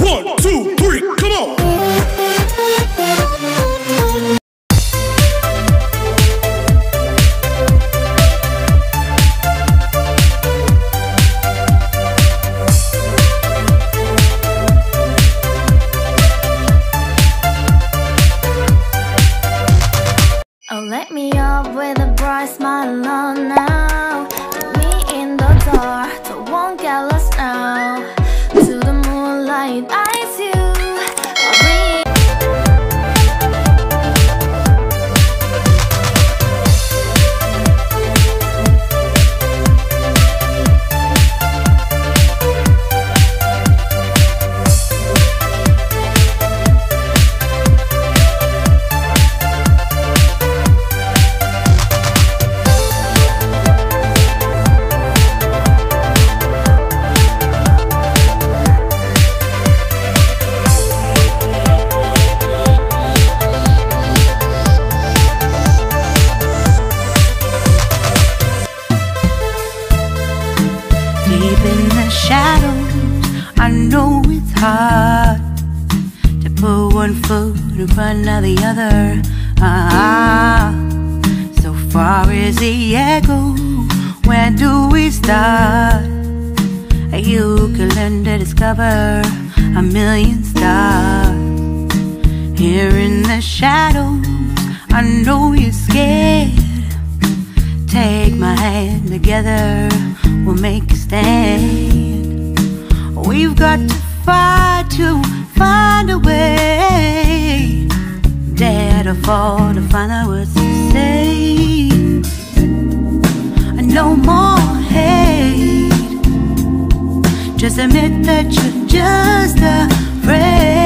1, 2, 3, come on. Oh, let me up with a bright smile on now. Put me in the dark, so won't get lost now. To the moonlight, I see you. Deep in the shadows, I know it's hard to put one foot in front of the other. So far is the echo, where do we start? You can learn to discover a million stars. Here in the shadows, I know you're scared. Take my hand, together we'll make a stand. We've got to fight to find a way. Dare to fall to find out what to say. No more hate. Just admit that you're just afraid.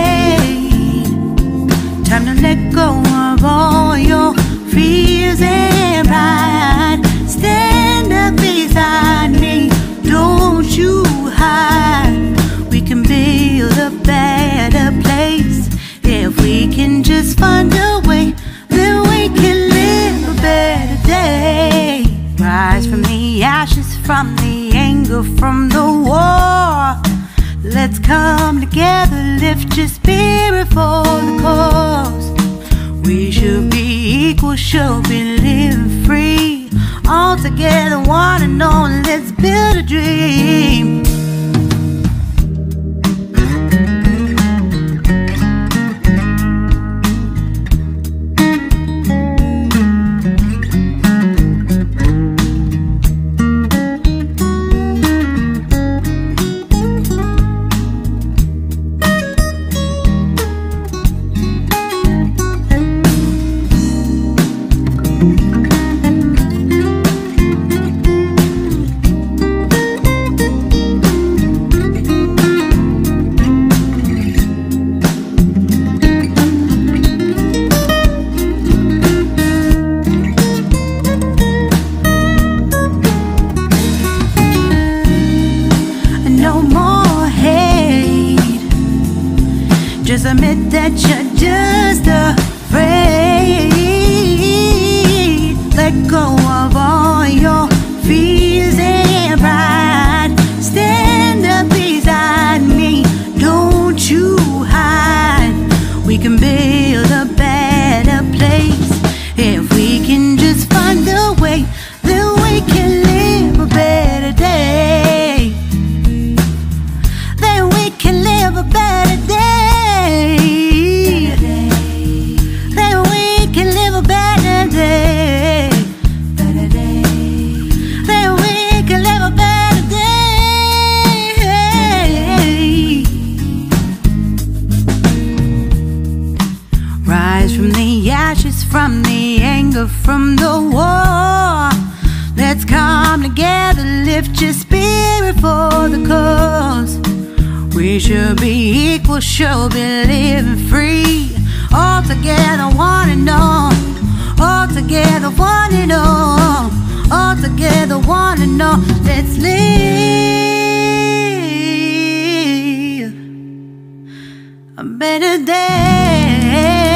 Time to let go of all your fears and pride. Stand up beside me, don't you hide. We can build a better place. If we can just find a way, then we can live a better day. Rise from the ashes, from the anger, from the war. Let's come together, lift your spirit for the cause. We should be equal, should be living free. All together, one and all, let's build a dream. Just admit that you're just afraid. Let go of all your fears and pride. Stand up beside me, don't you hide. We can build a better place. If we can just find a way, then we can live a better day. Then we can live a better day. Then we can live a better day. Then we can live a better day. Rise from the ashes, from the anger, from the war. Let's come together, lift your spirit for the cause. We should be equal, should be living free. All together, one and all. All together, one and all. All together, one and all. Let's live a better day.